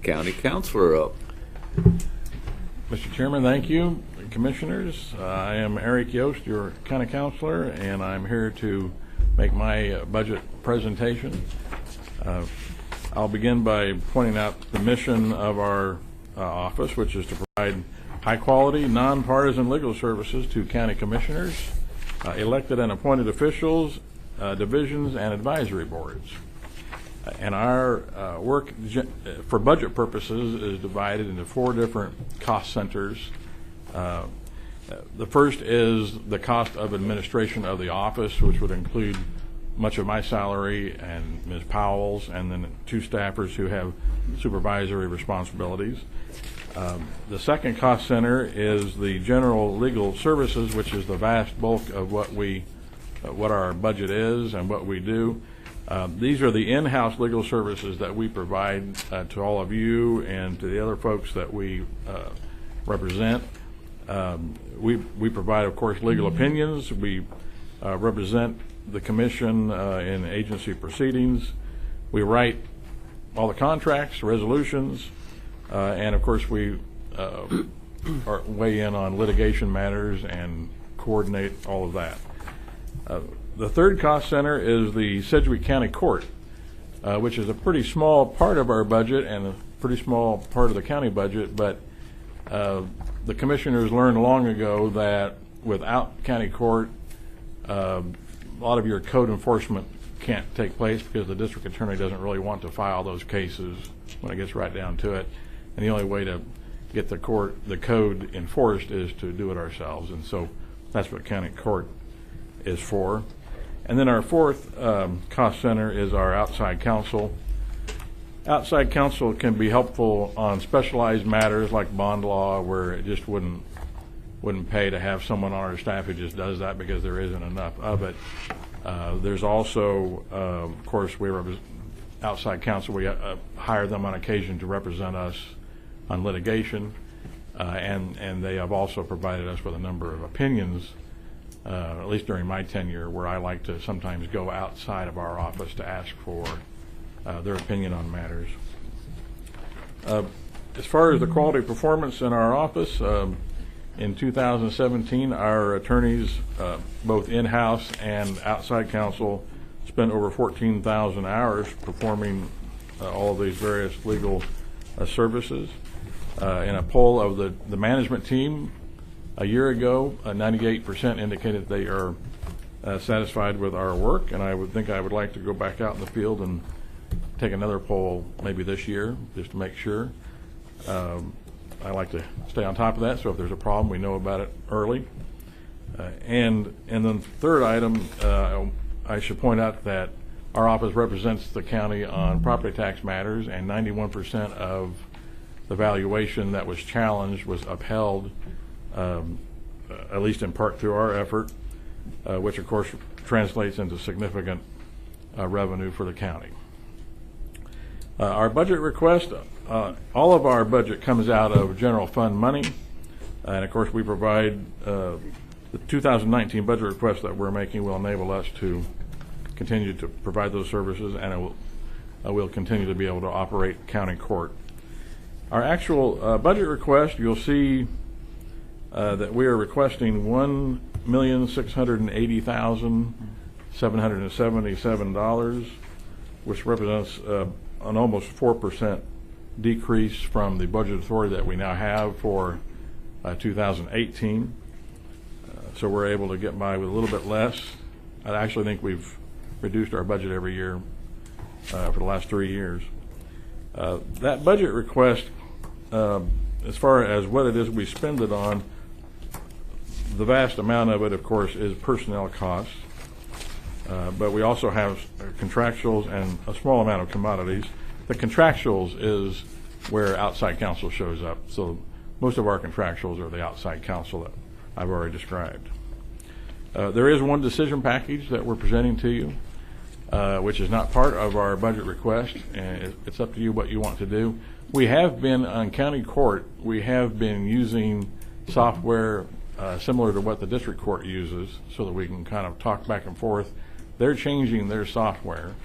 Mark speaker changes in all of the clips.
Speaker 1: County Councilor up.
Speaker 2: Mr. Chairman, thank you. Commissioners, I am Eric Yost, your county councilor, and I'm here to make my budget presentation. I'll begin by pointing out the mission of our office, which is to provide high-quality, nonpartisan legal services to county commissioners, elected and appointed officials, divisions, and advisory boards. And our work for budget purposes is divided into 4 different cost centers. The first is the cost of administration of the office, which would include much of my salary and Ms. Powell's, and then 2 staffers who have supervisory responsibilities. The second cost center is the general legal services, which is the vast bulk of what our budget is and what we do. These are the in-house legal services that we provide to all of you and to the other folks that we represent. We provide, of course, legal opinions. We represent the commission in agency proceedings. We write all the contracts, resolutions, and of course we weigh in on litigation matters and coordinate all of that. The third cost center is the Sedgwick County Court, which is a pretty small part of our budget and a pretty small part of the county budget, but the commissioners learned long ago that without county court, a lot of your code enforcement can't take place because the district attorney doesn't really want to file those cases when it gets right down to it. And the only way to get the code enforced is to do it ourselves. And so that's what county court is for. And then our fourth cost center is our outside counsel. Outside counsel can be helpful on specialized matters like bond law, where it just wouldn't pay to have someone on our staff who just does that because there isn't enough of it. There's also, of course, outside counsel. We hire them on occasion to represent us on litigation, and they have also provided us with a number of opinions, at least during my tenure, where I like to sometimes go outside of our office to ask for their opinion on matters. As far as the quality of performance in our office, in 2017, our attorneys, both in-house and outside counsel, spent over 14,000 hours performing all of these various legal services. In a poll of the management team a year ago, 98% indicated they are satisfied with our work, and I would like to go back out in the field and take another poll maybe this year just to make sure. I like to stay on top of that, so if there's a problem, we know about it early. And then the third item, I should point out that our office represents the county on property tax matters, and 91% of the valuation that was challenged was upheld, at least in part through our effort, which of course translates into significant revenue for the county. Our budget request, all of our budget comes out of general fund money, and of course we provide the 2019 budget request that we're making will enable us to continue to provide those services, and we'll continue to be able to operate county court. Our actual budget request, you'll see that we are requesting $1,680,777, which represents an almost 4% decrease from the budget authority that we now have for 2018. So we're able to get by with a little bit less. I actually think we've reduced our budget every year for the last 3 years. That budget request, as far as what it is we spend it on, the vast amount of it, of course, is personnel costs. But we also have contractuals and a small amount of commodities. The contractuals is where outside counsel shows up. So most of our contractuals are the outside counsel that I've already described. There is one decision package that we're presenting to you, which is not part of our budget request, and it's up to you what you want to do. We have been on county court, we have been using software similar to what the district court uses so that we can kind of talk back and forth. They're changing their software,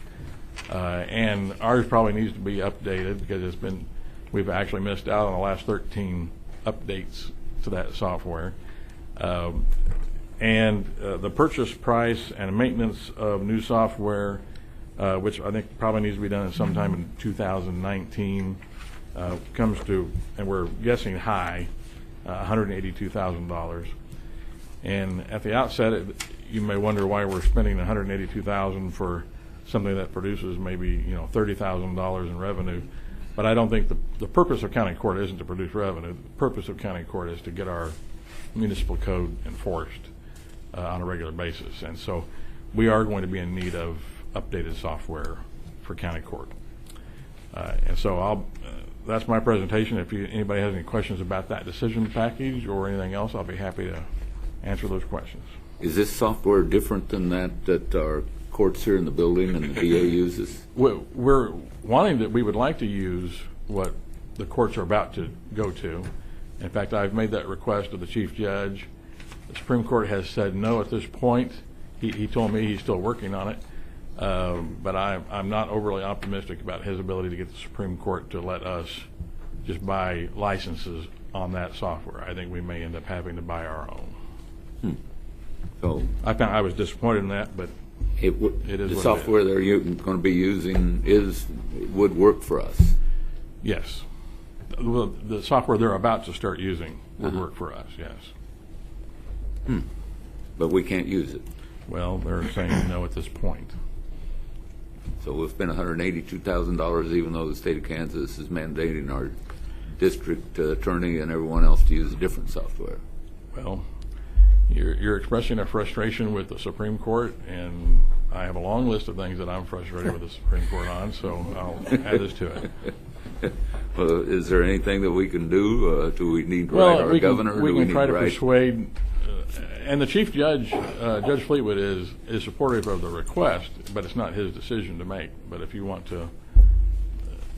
Speaker 2: and ours probably needs to be updated because it's been We've actually missed out on the last 13 updates to that software. And the purchase price and maintenance of new software, which I think probably needs to be done sometime in 2019, comes to, and we're guessing high, $182,000. And at the outset, you may wonder why we're spending $182,000 for something that produces maybe $30,000 in revenue. But I don't think the purpose of county court isn't to produce revenue. The purpose of county court is to get our municipal code enforced on a regular basis. And so we are going to be in need of updated software for county court. And so that's my presentation. If anybody has any questions about that decision package or anything else, I'll be happy to answer those questions.
Speaker 1: Is this software different than that our courts here in the building and the DA uses?
Speaker 2: We're wanting that we would like to use what the courts are about to go to. In fact, I've made that request to the Chief Judge. The Supreme Court has said no at this point. He told me he's still working on it, but I'm not overly optimistic about his ability to get the Supreme Court to let us just buy licenses on that software. I think we may end up having to buy our own.
Speaker 1: So
Speaker 2: I was disappointed in that, but it is
Speaker 1: the
Speaker 2: what
Speaker 1: software
Speaker 2: it is.
Speaker 1: they're going to be using would work for us.
Speaker 2: Yes. The software they're about to start using would work for us, yes.
Speaker 1: But we can't use it.
Speaker 2: Well, they're saying no at this point.
Speaker 1: So we'll spend $182,000 even though the state of Kansas is mandating our district attorney and everyone else to use a different software.
Speaker 2: Well, you're expressing a frustration with the Supreme Court, and I have a long list of things that I'm frustrated with the Supreme Court on, so I'll add this to it.
Speaker 1: Well, is there anything that we can do? Do we need to write our governor?
Speaker 2: We can try to persuade, and the Chief Judge, Judge Fleetwood, is supportive of the request, but it's not his decision to make. But if you want to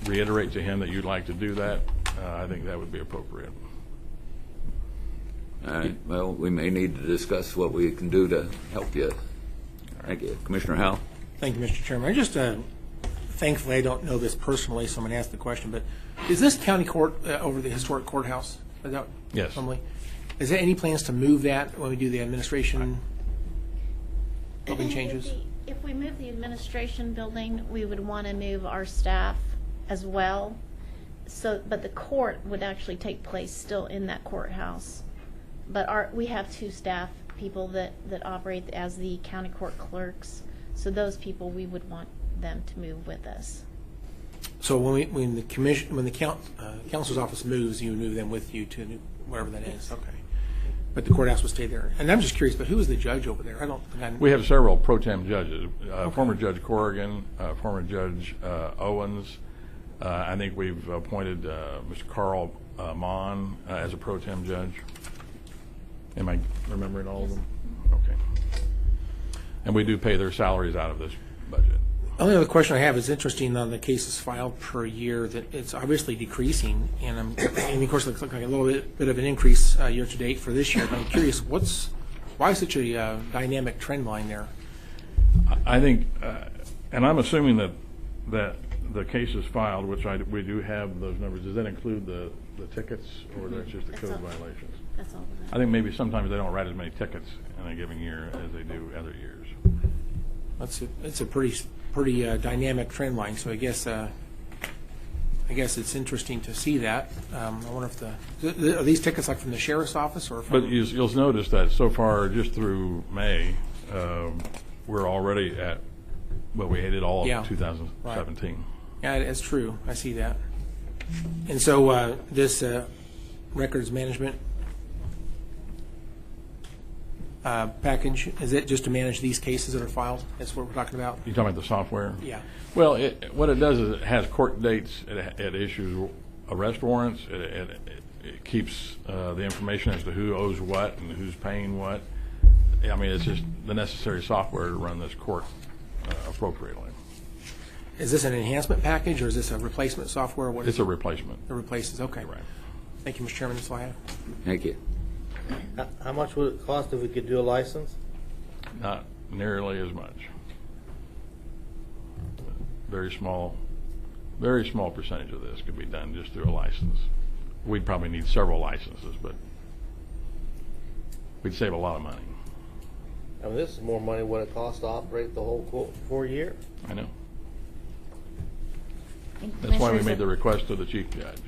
Speaker 2: reiterate to him that you'd like to do that, I think that would be appropriate.
Speaker 1: All right. Well, we may need to discuss what we can do to help you. Thank you. Commissioner Howell?
Speaker 3: Thank you, Mr. Chairman. I just, thankfully, I don't know this personally, so I'm going to ask the question, but is this county court over the historic courthouse?
Speaker 2: Yes.
Speaker 3: Normally? Is there any plans to move that when we do the administration building changes?
Speaker 4: If we move the administration building, we would want to move our staff as well. But the court would actually take place still in that courthouse. But we have two staff people that operate as the county court clerks. So those people, we would want them to move with us.
Speaker 3: So when the counselor's office moves, you move them with you to wherever that is. Okay. But the courthouse will stay there. And I'm just curious, but who is the judge over there? I don't think
Speaker 2: We have several pro tem judges. Former Judge Corrigan, former Judge Owens. I think we've appointed Mr. Carl Mon as a pro tem judge. Am I remembering all of them? Okay. And we do pay their salaries out of this budget.
Speaker 3: The only other question I have is interesting on the cases filed per year that it's obviously decreasing, and of course it looks like a little bit of an increase year to date for this year. But I'm curious, why such a dynamic trend line there?
Speaker 2: I think, and I'm assuming that the cases filed, which we do have those numbers, does that include the tickets, or that's just the code violations?
Speaker 4: That's all of that.
Speaker 2: I think maybe sometimes they don't write as many tickets in a given year as they do other years.
Speaker 3: It's a pretty dynamic trend line. So I guess it's interesting to see that. I wonder if are these tickets like from the sheriff's office or from?
Speaker 2: But you'll notice that so far, just through May, we're already at what we did all of 2017.
Speaker 3: Right. Yeah, it's true. I see that. And so this records management package, is it just to manage these cases that are filed? That's what we're talking about?
Speaker 2: You talking about the software?
Speaker 3: Yeah.
Speaker 2: Well, what it does is it has court dates, it issues arrest warrants, it keeps the information as to who owes what and who's paying what. I mean, it's just the necessary software to run this court appropriately.
Speaker 3: Is this an enhancement package or is this a replacement software?
Speaker 2: It's a replacement.
Speaker 3: It replaces, okay.
Speaker 2: Right.
Speaker 3: Thank you, Mr. Chairman. That's all I have.
Speaker 1: Thank you.
Speaker 5: How much would it cost if we could do a license?
Speaker 2: Not nearly as much. Very small very small percentage of this could be done just through a license. We'd probably need several licenses, but we'd save a lot of money.
Speaker 5: I mean, this is more money what it costs to operate the whole for a year.
Speaker 2: I know.
Speaker 6: And
Speaker 2: That's why we
Speaker 6: Commissioners,
Speaker 2: made the request to the chief judge.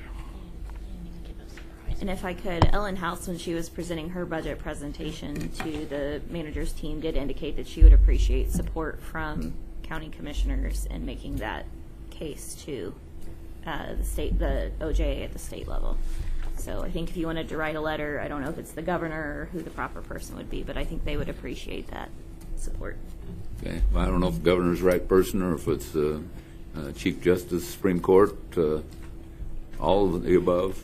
Speaker 6: And if I could, Ellen House, when she was presenting her budget presentation to the manager's team, did indicate that she would appreciate support from county commissioners in making that case to the OJA at the state level. So I think if you wanted to write a letter, I don't know if it's the governor or who the proper person would be, but I think they would appreciate that support.
Speaker 1: Okay. Well, I don't know if the governor's the right person or if it's Chief Justice, Supreme Court, all of the above.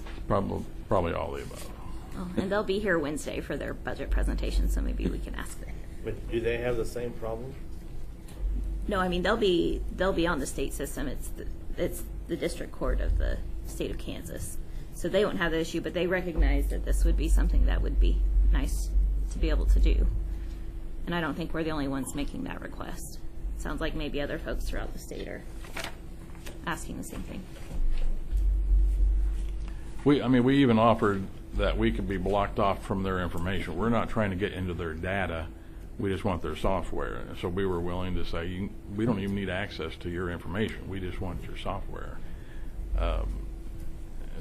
Speaker 2: Probably all the above.
Speaker 6: Oh, and they'll be here Wednesday for their budget presentation, so maybe we can ask them.
Speaker 5: But do they have the same problem?
Speaker 6: No, I mean they'll be on the state system. It's the district court of the state of Kansas, so they won't have the issue. But they recognize that this would be something that would be nice to be able to do, and I don't think we're the only ones making that request. It sounds like maybe other folks throughout the state are asking the same thing.
Speaker 2: We even offered that we could be blocked off from their information. We're not trying to get into their data. We just want their software. So we were willing to say, we don't even need access to your information. We just want your software.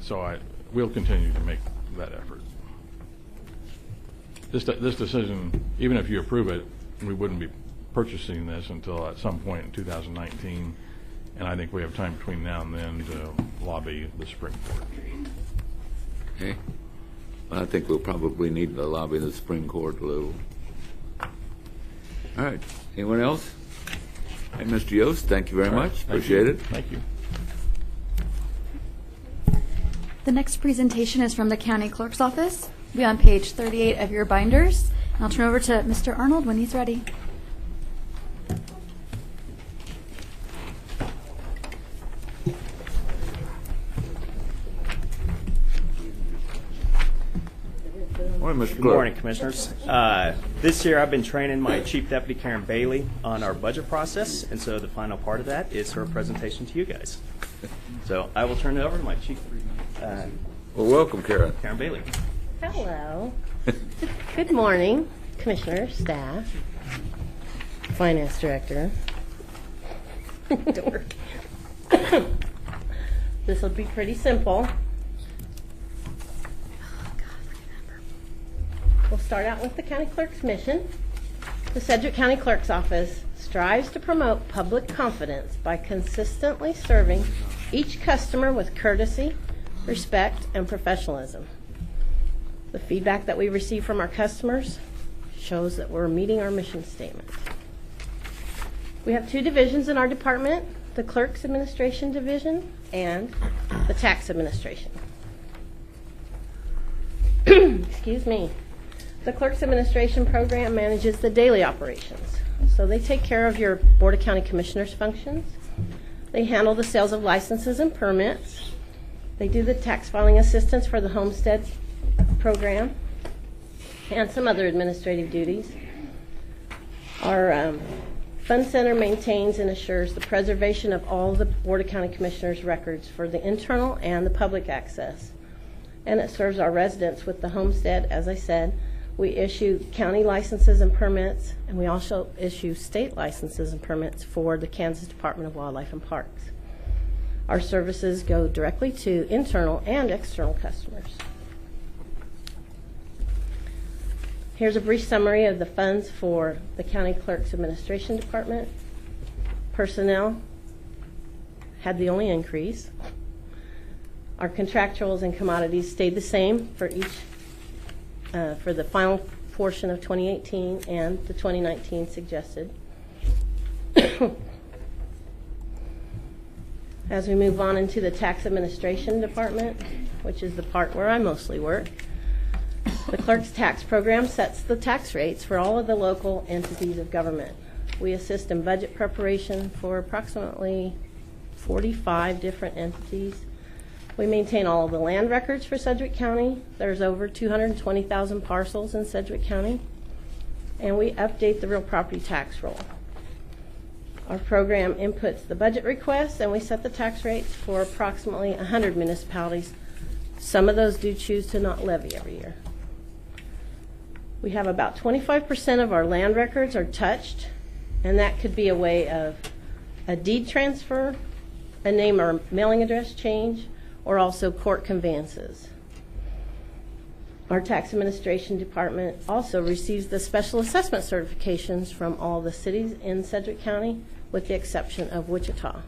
Speaker 2: So we'll continue to make that effort. This decision, even if you approve it, we wouldn't be purchasing this until at some point in 2019. And I think we have time between now and then to lobby the Supreme Court.
Speaker 1: Okay. Well, I think we'll probably need to lobby the Supreme Court a little. All right. Anyone else? Hey, Mr. Yost, thank you very much. Appreciate it.
Speaker 2: Thank you.
Speaker 7: The next presentation is from the County Clerk's Office. We'll be on page 38 of your binders. And I'll turn over to Mr. Arnold when he's ready.
Speaker 1: Morning, Mr.
Speaker 8: Good
Speaker 1: Clerk.
Speaker 8: morning, Commissioners. This year I've been training my Chief Deputy Karen Bailey on our budget process, and so the final part of that is her presentation to you guys. So I will turn it over to my Chief,
Speaker 1: Well, welcome, Karen.
Speaker 8: Karen Bailey.
Speaker 9: Hello. Good morning, Commissioners, staff, Finance Director. Dork. This will be pretty simple. We'll start out with the County Clerk's mission. The Sedgwick County Clerk's Office strives to promote public confidence by consistently serving each customer with courtesy, respect, and professionalism. The feedback that we receive from our customers shows that we're meeting our mission statement. We have two divisions in our department, the Clerk's Administration Division and the Tax Administration. Excuse me. The Clerk's Administration Program manages the daily operations. So they take care of your Board of County Commissioners functions. They handle the sales of licenses and permits. They do the tax filing assistance for the homestead program and some other administrative duties. Our Fund Center maintains and assures the preservation of all the Board of County Commissioners records for the internal and the public access. And it serves our residents with the homestead, as I said. We issue county licenses and permits, and we also issue state licenses and permits for the Kansas Department of Wildlife and Parks. Our services go directly to internal and external customers. Here's a brief summary of the funds for the County Clerk's Administration Department. Personnel had the only increase. Our contractuals and commodities stayed the same for each for the final portion of 2018 and the 2019 suggested. As we move on into the Tax Administration Department, which is the part where I mostly work, the Clerk's Tax Program sets the tax rates for all of the local entities of government. We assist in budget preparation for approximately 45 different entities. We maintain all of the land records for Sedgwick County. There's over 220,000 parcels in Sedgwick County. And we update the real property tax roll. Our program inputs the budget requests, and we set the tax rates for approximately 100 municipalities. Some of those do choose to not levy every year. We have about 25% of our land records are touched, and that could be a way of a deed transfer, a name or mailing address change, or also court conveyances. Our tax administration department also receives the special assessment certifications from all the cities in Sedgwick County, with the exception of Wichita.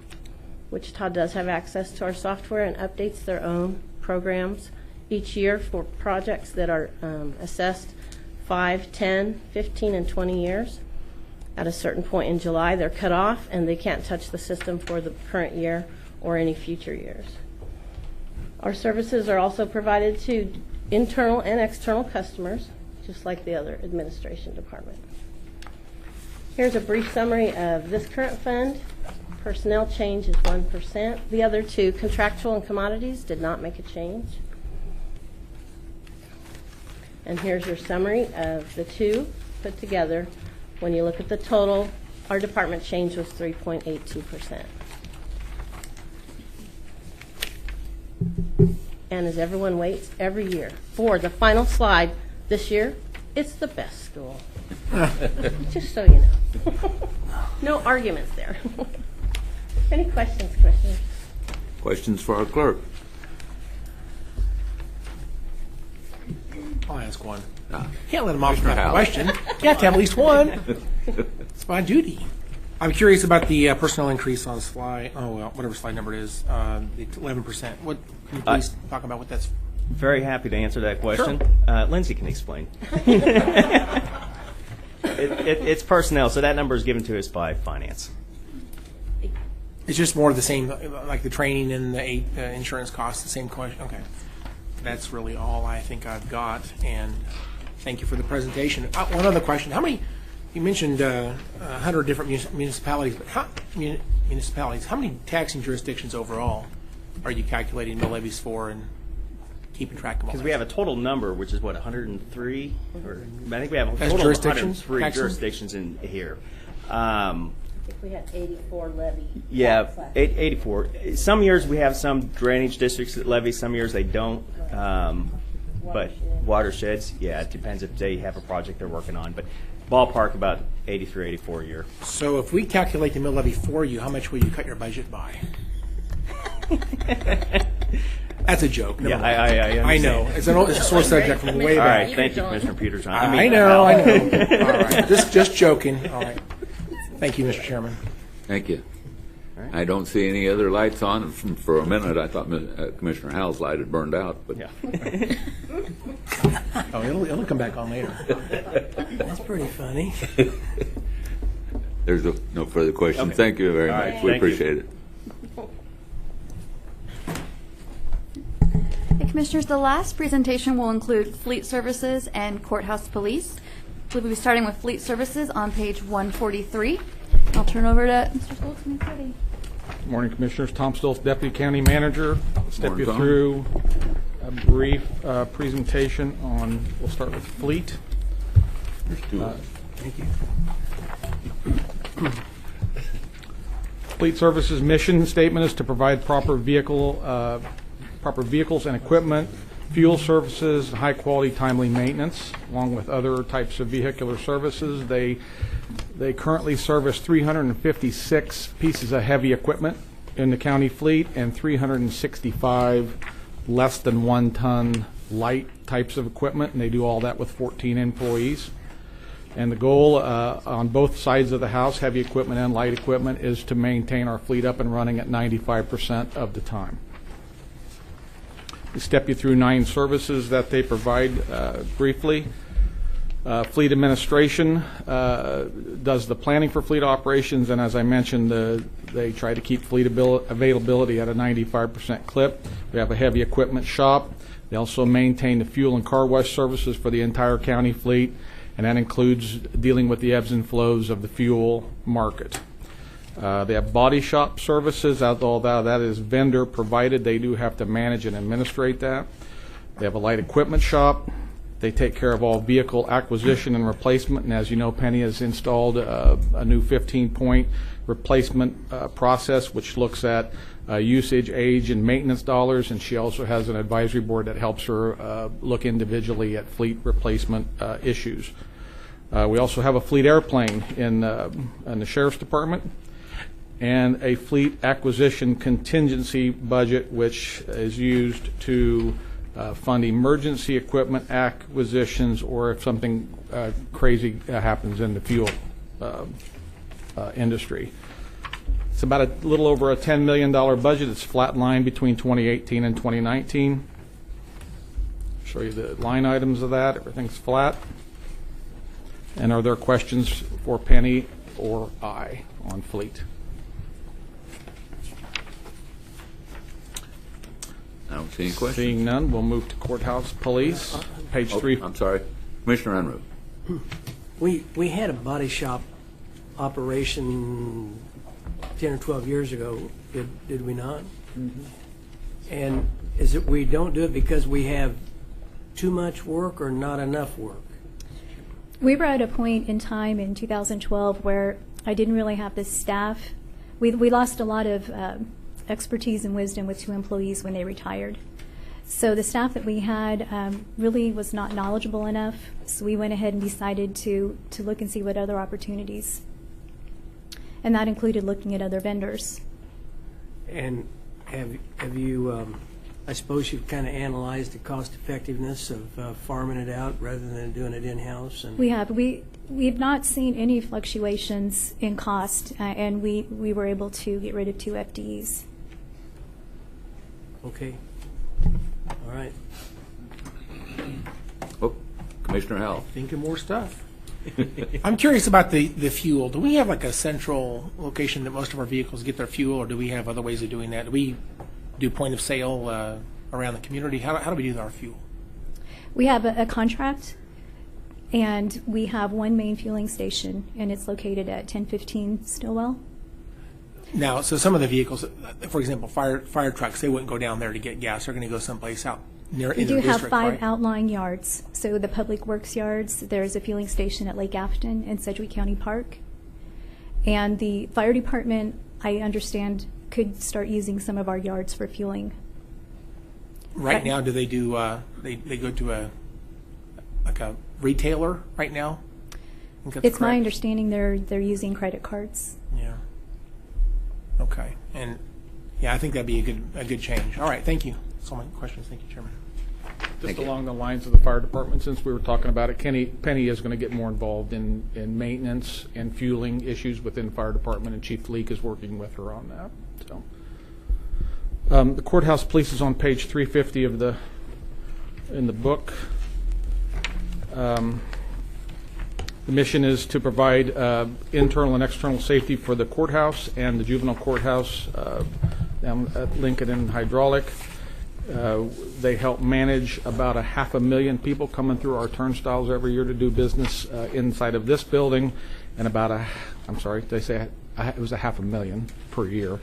Speaker 9: Wichita does have access to our software and updates their own programs each year for projects that are assessed 5, 10, 15, and 20 years. At a certain point in July, they're cut off and they can't touch the system for the current year or any future years. Our services are also provided to internal and external customers, just like the other administration department. Here's a brief summary of this current fund. Personnel change is 1%. The other two, contractual and commodities, did not make a change. And here's your summary of the two put together. When you look at the total, our department change was 3.82%. And as everyone waits every year for the final slide, this year, it's the best school. Just so you know. No arguments there. Any questions, Commissioners?
Speaker 1: Questions for our clerk?
Speaker 3: I'll ask one.
Speaker 1: Ah.
Speaker 3: Can't let them off without a
Speaker 1: Howell.
Speaker 3: question. You have to have at least one. It's my duty. I'm curious about the personnel increase on slide, whatever slide number it is, the 11%. What, can you please talk about what that's?
Speaker 8: Very happy to answer that question. Lindsay can explain. It's personnel, so that number is given to us by finance.
Speaker 3: It's just more of the same, like the training and the insurance costs, the same question? Okay. That's really all I think I've got, and thank you for the presentation. One other question. How many, you mentioned 100 different municipalities, but how many taxing jurisdictions overall are you calculating the levies for and keeping track of all that?
Speaker 8: Because we have a total number, which is what, 103? Or, I think we have a
Speaker 3: As
Speaker 8: total of
Speaker 3: jurisdictions?
Speaker 8: 103
Speaker 3: Taxing?
Speaker 8: jurisdictions in here.
Speaker 9: I think we had 84 levy.
Speaker 8: Yeah, 84. Some years we have some drainage districts that levy, some years they don't. But watersheds, yeah, it depends if they have a project they're working on. But ballpark about 83, 84 a year.
Speaker 3: So if we calculate the mill levy for you, how much will you cut your budget by? That's a joke. Never
Speaker 8: Yeah,
Speaker 3: mind.
Speaker 8: I
Speaker 3: know. It's a sore subject from way
Speaker 8: All
Speaker 3: back.
Speaker 8: right, thank you, Commissioner Peterson.
Speaker 3: I know. All right. Just joking. All right. Thank you, Mr. Chairman.
Speaker 1: Thank you. I don't see any other lights on. For a minute, I thought Commissioner Howell's light had burned out. But
Speaker 8: Yeah.
Speaker 3: Oh, it'll come back on later. That's pretty funny.
Speaker 1: there's no further questions.
Speaker 8: Okay.
Speaker 1: Thank you very
Speaker 8: All
Speaker 1: much.
Speaker 8: right,
Speaker 1: We
Speaker 8: thank you.
Speaker 1: appreciate it.
Speaker 7: Hey, Commissioners, the last presentation will include fleet services and courthouse police. We'll be starting with fleet services on page 143. I'll turn over to Mr. Stoltz when he's ready.
Speaker 2: Good morning, Commissioners. Tom Stoltz, Deputy County Manager. I'll step
Speaker 1: Morning,
Speaker 2: you
Speaker 1: Tom.
Speaker 2: through a brief presentation on, we'll start with fleet.
Speaker 3: Thank you.
Speaker 2: Fleet Services' mission statement is to provide proper vehicles and equipment, fuel services, high-quality, timely maintenance, along with other types of vehicular services. They currently service 356 pieces of heavy equipment in the county fleet and 365 less than 1 ton light types of equipment, and they do all that with 14 employees. And the goal on both sides of the house, heavy equipment and light equipment, is to maintain our fleet up and running at 95% of the time. We step you through 9 services that they provide briefly. Fleet administration does the planning for fleet operations, and as I mentioned, they try to keep fleet availability at a 95% clip. We have a heavy equipment shop. They also maintain the fuel and car wash services for the entire county fleet, and that includes dealing with the ebbs and flows of the fuel market. They have body shop services. Although that is vendor provided, they do have to manage and administrate that. They have a light equipment shop,
Speaker 10: They take care of all vehicle acquisition and replacement, and as you know, Penny has installed a new 15-point replacement process, which looks at usage, age, and maintenance dollars, and she also has an advisory board that helps her look individually at fleet replacement issues. We also have a fleet airplane in the Sheriff's Department, and a fleet acquisition contingency budget, which is used to fund emergency equipment acquisitions, or if something crazy happens in the fuel industry. It's about a little over a $10 million budget. It's flat line between 2018 and 2019. Show you the line items of that. Everything's flat. And are there questions for Penny or I on fleet?
Speaker 1: I don't see any questions.
Speaker 10: Seeing none, we'll move to courthouse police, page 3.
Speaker 1: I'm sorry. Commissioner Unruh.
Speaker 11: We had a body shop operation 10 or 12 years ago, did we not? Mm-hmm. And is it we don't do it because we have too much work or not enough work?
Speaker 12: We were at a point in time in 2012 where I didn't really have the staff. We lost a lot of expertise and wisdom with 2 employees when they retired. So the staff that we had really was not knowledgeable enough, so we went ahead and decided to look and see what other opportunities. And that included looking at other vendors.
Speaker 11: And have you, I suppose you've kind of analyzed the cost effectiveness of farming it out rather than doing it in-house? And
Speaker 12: we have. We've not seen any fluctuations in cost, and we were able to get rid of 2 FTEs.
Speaker 11: Okay. All right.
Speaker 1: Oh, Commissioner Howell.
Speaker 3: Think of more stuff. I'm curious about the fuel. Do we have like a central location that most of our vehicles get their fuel, or do we have other ways of doing that? Do we do point of sale around the community? How do we do our fuel?
Speaker 12: We have a contract, and we have one main fueling station, and it's located at 1015 Stillwell.
Speaker 3: Now, so some of the vehicles, for example, fire trucks, they wouldn't go down there to get gas. They're going to go someplace out near
Speaker 12: We
Speaker 3: in
Speaker 12: do
Speaker 3: the
Speaker 12: have
Speaker 3: district,
Speaker 12: 5
Speaker 3: right?
Speaker 12: outlying yards. So the Public Works yards, there's a fueling station at Lake Afton and Sedgwick County Park. And the fire department, I understand, could start using some of our yards for fueling.
Speaker 3: Right now, do they do? They go to a retailer right now? I think that's
Speaker 12: It's my
Speaker 3: correct.
Speaker 12: understanding they're using credit cards.
Speaker 3: Yeah. Okay. And yeah, I think that'd be a good change. All right. Thank you. That's all my questions. Thank you, Chairman.
Speaker 10: Just along the lines of the fire department, since we were talking about it, Penny is going to get more involved in maintenance and fueling issues within the fire department, and Chief Leak is working with her on that. So, the courthouse police is on page 350 in the book. The mission is to provide internal and external safety for the courthouse and the juvenile courthouse down at Lincoln and Hydraulic. They help manage about 500,000 people coming through our turnstiles every year to do business inside of this building, and about they say it was 500,000 per year,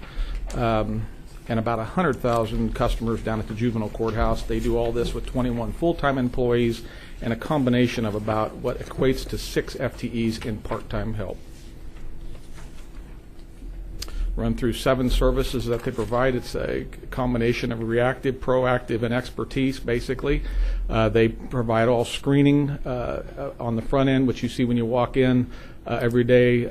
Speaker 10: and about 100,000 customers down at the juvenile courthouse. They do all this with 21 full-time employees and a combination of about what equates to 6 FTEs in part-time help. Run through 7 services that they provide. It's a combination of reactive, proactive, and expertise, basically. They provide all screening on the front end, which you see when you walk in every day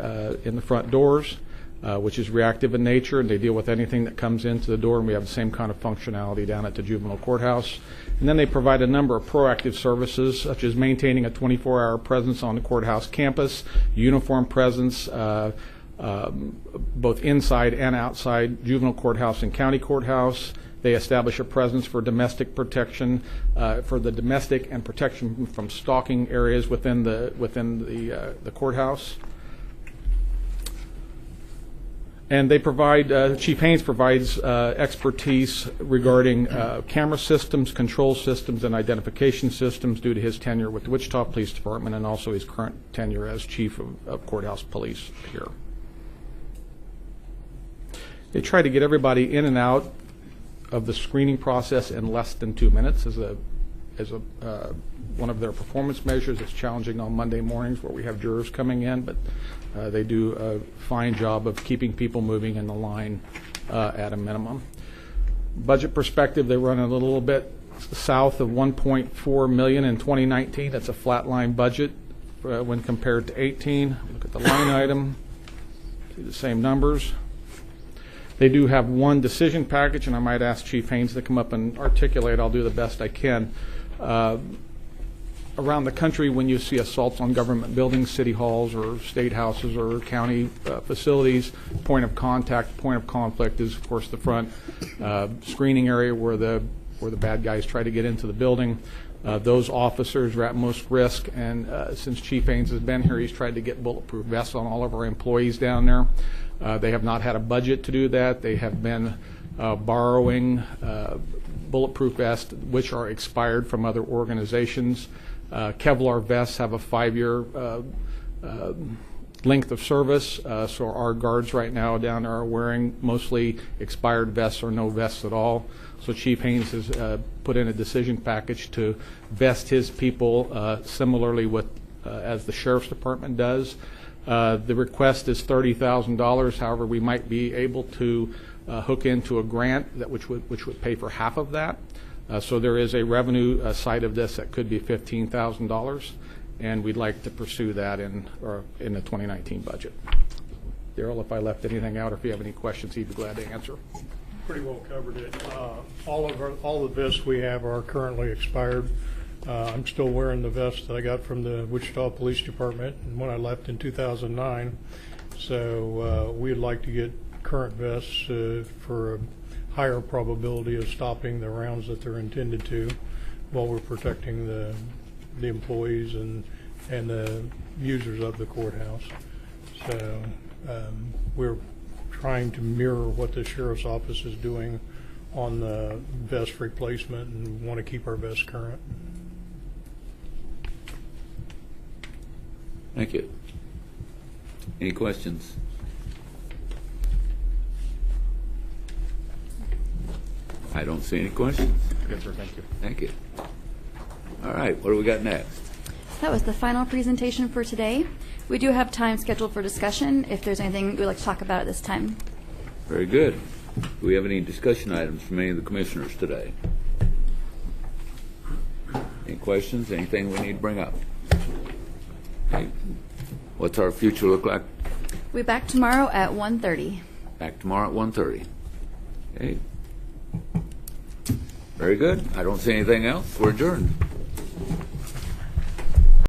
Speaker 10: in the front doors, which is reactive in nature, and they deal with anything that comes into the door, and we have the same kind of functionality down at the juvenile courthouse. And then they provide a number of proactive services, such as maintaining a 24-hour presence on the courthouse campus, uniform presence, both inside and outside juvenile courthouse and county courthouse. They establish a presence for domestic protection, for the domestic and protection from stalking areas within the courthouse. And they provide, Chief Haynes provides expertise regarding camera systems, control systems, and identification systems due to his tenure with the Wichita Police Department and also his current tenure as Chief of Courthouse Police here. They try to get everybody in and out of the screening process in less than 2 minutes as a as one of their performance measures. It's challenging on Monday mornings where we have jurors coming in, but they do a fine job of keeping people moving in the line at a minimum. Budget perspective, they run a little bit south of $1.4 million in 2019. That's a flatline budget when compared to 18. Look at the line item, see the same numbers. They do have one decision package, and I might ask Chief Haynes to come up and articulate. I'll do the best I can. Around the country, when you see assaults on government buildings, city halls or state houses or county facilities, point of contact, point of conflict is, of course, the front screening area where the bad guys try to get into the building. Those officers are at most risk, and since Chief Haynes has been here, he's tried to get bulletproof vests on all of our employees down there. They have not had a budget to do that. They have been borrowing bulletproof vests, which are expired from other organizations. Kevlar vests have a 5-year length of service, so our guards right now down there are wearing mostly expired vests or no vests at all. So Chief Haynes has put in a decision package to vest his people similarly with as the Sheriff's Department does. The request is $30,000. However, we might be able to hook into a grant that which would pay for half of that. So there is a revenue side of this that could be $15,000, and we'd like to pursue that in the 2019 budget. Darrell, if I left anything out or if you have any questions, he'd be glad to answer.
Speaker 13: Pretty well covered it. All the vests we have are currently expired. I'm still wearing the vest that I got from the Wichita Police Department when I left in 2009. So we'd like to get current vests for a higher probability of stopping the rounds that they're intended to, while we're protecting the employees and the users of the courthouse. So we're trying to mirror what the Sheriff's Office is doing on the vest replacement and want to keep our vests current.
Speaker 1: Thank you. Any questions? I don't see any questions.
Speaker 10: Yes, sir. Thank you.
Speaker 1: Thank you. All right, what do we got next?
Speaker 7: That was the final presentation for today. We do have time scheduled for discussion if there's anything we'd like to talk about at this time.
Speaker 1: Very good. Do we have any discussion items from any of the commissioners today? Any questions? Anything we need to bring up? Okay. What's our future look like?
Speaker 7: We'll be back tomorrow at 1:30.
Speaker 1: Back tomorrow at 1:30. Okay. Very good. I don't see anything else. We're adjourned.